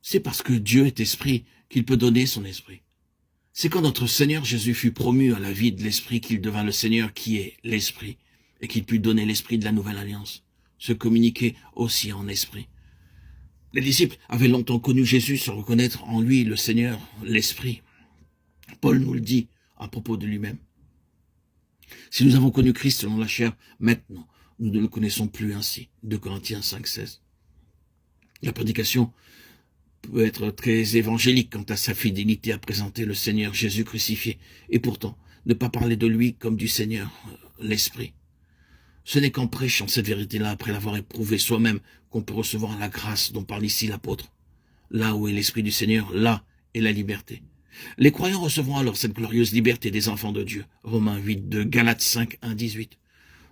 C'est parce que Dieu est esprit qu'il peut donner son esprit. C'est quand notre Seigneur Jésus fut promu à la vie de l'esprit qu'il devint le Seigneur qui est l'esprit, et qu'il put donner l'esprit de la nouvelle alliance, se communiquer aussi en esprit. Les disciples avaient longtemps connu Jésus sans reconnaître en lui le Seigneur, l'esprit. Paul nous le dit à propos de lui-même. Si nous avons connu Christ selon la chair, maintenant, nous ne le connaissons plus ainsi. 2 Corinthiens 5,16. La prédication peut être très évangélique quant à sa fidélité à présenter le Seigneur Jésus crucifié, et pourtant ne pas parler de lui comme du Seigneur, l'Esprit. Ce n'est qu'en prêchant cette vérité-là, après l'avoir éprouvé soi-même, qu'on peut recevoir la grâce dont parle ici l'apôtre. Là où est l'Esprit du Seigneur, là est la liberté. Les croyants recevront alors cette glorieuse liberté des enfants de Dieu. Romains 8:2, Galates 5:1-18.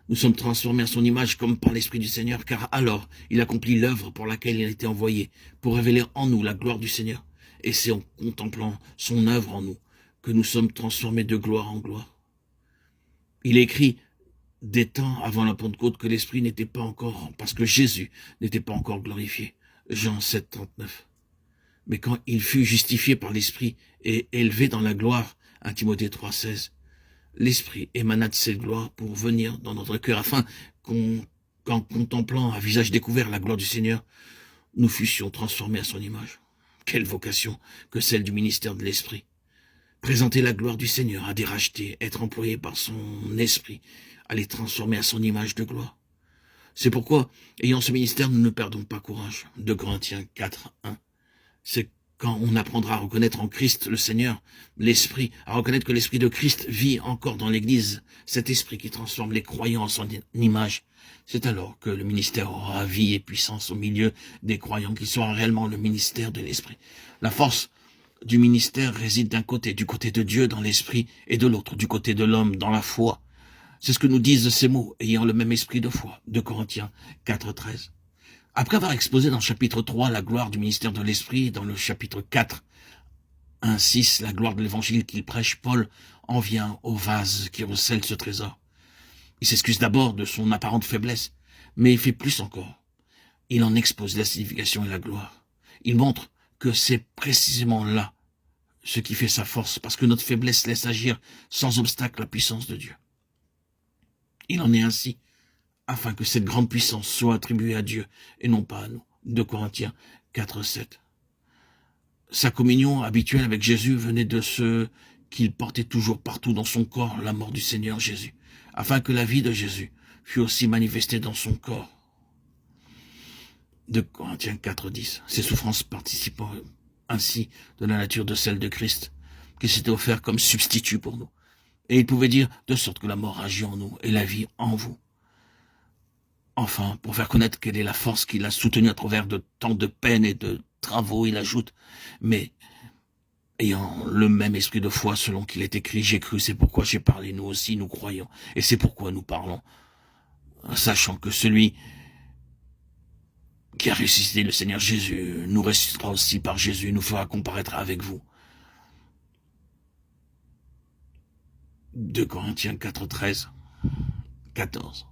Nous sommes transformés à son image comme par l'Esprit du Seigneur, car alors il accomplit l'œuvre pour laquelle il a été envoyé, pour révéler en nous la gloire du Seigneur. Et c'est en contemplant son œuvre en nous que nous sommes transformés de gloire en gloire. Il est écrit des temps avant la Pentecôte que l'Esprit n'était pas encore, parce que Jésus n'était pas encore glorifié. Jean 7:39. Mais quand il fut justifié par l'Esprit et élevé dans la gloire, 1 Timothée 3:16, l'Esprit émana de cette gloire pour venir dans notre cœur, afin qu'en contemplant à visage découvert la gloire du Seigneur, nous fussions transformés à son image. Quelle vocation que celle du ministère de l'Esprit. Présenter la gloire du Seigneur à des rachetés, être employé par son Esprit, à les transformer à son image de gloire. C'est pourquoi, ayant ce ministère, nous ne perdons pas courage. 2 Corinthiens 4:1. C'est quand on apprendra à reconnaître en Christ le Seigneur, l'Esprit, à reconnaître que l'Esprit de Christ vit encore dans l'Église, cet Esprit qui transforme les croyants en son image. C'est alors que le ministère aura vie et puissance au milieu des croyants, qui sera réellement le ministère de l'Esprit. La force du ministère réside d'un côté, du côté de Dieu dans l'Esprit, et de l'autre, du côté de l'homme dans la foi. C'est ce que nous disent ces mots, ayant le même esprit de foi, 2 Corinthiens 4:13. Après avoir exposé dans le chapitre 3 la gloire du ministère de l'Esprit, dans le chapitre 4, 1:6, la gloire de l'évangile qu'il prêche, Paul en vient au vase qui recèle ce trésor. Il s'excuse d'abord de son apparente faiblesse, mais il fait plus encore. Il en expose la signification et la gloire. Il montre que c'est précisément là ce qui fait sa force, parce que notre faiblesse laisse agir sans obstacle la puissance de Dieu. Il en est ainsi, afin que cette grande puissance soit attribuée à Dieu et non pas à nous. 2 Corinthiens 4:7. Sa communion habituelle avec Jésus venait de ce qu'il portait toujours partout dans son corps, la mort du Seigneur Jésus, afin que la vie de Jésus fût aussi manifestée dans son corps. 2 Corinthiens 4:10. Ses souffrances participant ainsi de la nature de celle de Christ, qui s'était offert comme substitut pour nous. Et il pouvait dire, de sorte que la mort agit en nous et la vie en vous. Enfin, pour faire connaître quelle est la force qui l'a soutenu à travers de tant de peines et de travaux, il ajoute, mais ayant le même esprit de foi selon qu'il est écrit, j'ai cru, c'est pourquoi j'ai parlé, nous aussi nous croyons, et c'est pourquoi nous parlons, sachant que celui qui a ressuscité le Seigneur Jésus nous ressuscitera aussi par Jésus, nous fera comparaître avec vous. 2 Corinthiens 4:13, 14.